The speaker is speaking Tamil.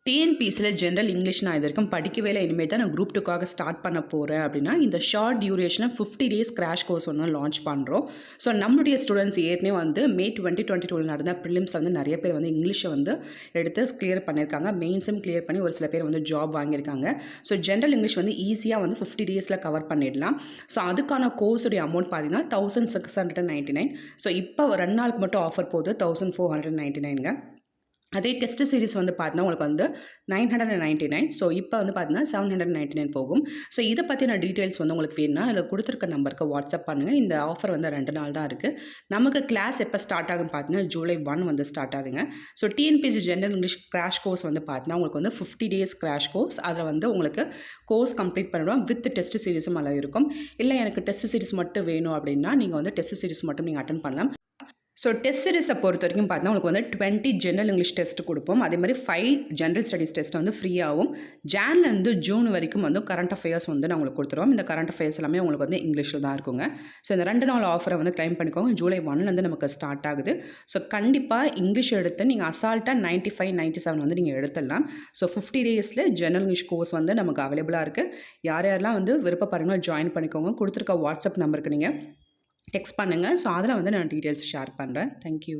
டிஎன்பிஎஸ்சியில் ஜென்ரல் இங்கிலீஷ் நான் இது வரைக்கும் படிக்கவே இல்லை. இனிமேல் தான் நான் குரூப் 2க்காக ஸ்டார்ட் பண்ண போகிறேன் அப்படின்னா, இந்த ஷார்ட் டியூரேஷனில் 50 டேஸ் கிராஷ் கோர்ஸ் ஒன்று லான்ச் பண்ணுறோம். ஸோ நம்மளுடைய ஸ்டூடெண்ட்ஸ் ஏற்கனவே வந்து மே 2022 நடந்த ப்ரிலிம்ஸ் வந்து நிறைய பேர் வந்து இங்கிலீஷை வந்து எடுத்து கிளியர் பண்ணியிருக்காங்க. மெயின்ஸும் கிளியர் பண்ணி ஒரு சில பேர் வந்து ஜாப் வாங்கியிருக்காங்க. ஸோ ஜென்ரல் இங்கிலீஷ் வந்து ஈஸியாக வந்து 50 டேஸில் கவர் பண்ணிடலாம். ஸோ அதுக்கான கோர்ஸுடைய அமௌண்ட் பார்த்தீங்கன்னா 1699. ஸோ இப்போ 2 நாளுக்கு மட்டும் ஆஃபர் போகுது 1499ங்க. அதே டெஸ்ட் சீரிஸ் வந்து பார்த்தீங்கன்னா உங்களுக்கு வந்து 999. ஸோ இப்போ வந்து பார்த்தீங்கன்னா 799 போகும். ஸோ இதை பற்றின டீட்டெயில்ஸ் வந்து உங்களுக்கு வேணும்னா அதில் கொடுத்துருக்க நம்பருக்கு வாட்ஸ்அப் பண்ணுங்கள். இந்த ஆஃபர் வந்து 2 நாள் தான் இருக்குது. நமக்கு கிளாஸ் எப்போ ஸ்டார்ட் ஆகுன்னு பார்த்தீங்கன்னா ஜூலை 1 வந்து ஸ்டார்ட் ஆகுதுங்க. So TNPSC general English crash course வந்து பார்த்தீங்கன்னா உங்களுக்கு வந்து 50 டேஸ் கிராஷ் கோர்ஸ். அதில் வந்து உங்களுக்கு கோர்ஸ் கம்ப்ளீட் பண்ணிடுவோம் வித் டெஸ்ட் சீரிஸும் அதில் இருக்கும். இல்லை எனக்கு டெஸ்ட் சீரிஸ் மட்டும் வேணும் அப்படின்னா நீங்கள் வந்து டெஸ்ட் சீரிஸ் மட்டும் நீங்கள் அட்டன் பண்ணலாம். ஸோ டெஸ்ட் சீரிஸை பொறுத்த வரைக்கும் பார்த்தீங்கன்னா உங்களுக்கு வந்து 20 ஜென்ரல் இங்கிலீஷ் டெஸ்ட் கொடுப்போம். அதே மாதிரி 5 ஜென்ரல் ஸ்டடீஸ் டெஸ்ட் வந்து ஃப்ரீயாகவும் ஜான்லேருந்து ஜூன் வரைக்கும் வந்து கரண்ட் அஃபேர்ஸ் வந்து நான் உங்களுக்கு கொடுத்துருவோம். இந்த கரண்ட் அஃபேர்ஸ் எல்லாமே உங்களுக்கு வந்து இங்கிலீஷில் தான் இருக்குங்க. ஸோ இந்த 2 நாள் ஆஃபரை வந்து கிளைம் பண்ணிக்கோங்க. ஜூலை 1லேருந்து நமக்கு ஸ்டார்ட் ஆகுது. ஸோ கண்டிப்பாக இங்கிலீஷ் எடுத்து நீங்கள் அசால்ட்டாக 95, 97 வந்து நீங்கள் எடுத்துடலாம். ஸோ 50 டேஸில் ஜென்ரல் இங்கிலீஷ் கோர்ஸ் வந்து நமக்கு அவைலபிளாக இருக்குது. யார் யாரெல்லாம் வந்து விருப்பப்படுறீங்களோ ஜாயின் பண்ணிக்கோங்க. கொடுத்துருக்க வாட்ஸ்அப் நம்பருக்கு நீங்கள் டெக்ஸ்ட் பண்ணுங்கள். ஸோ அதில் வந்து நான் டீட்டெயில்ஸ் ஷேர் பண்ணுறேன். தேங்க்யூ.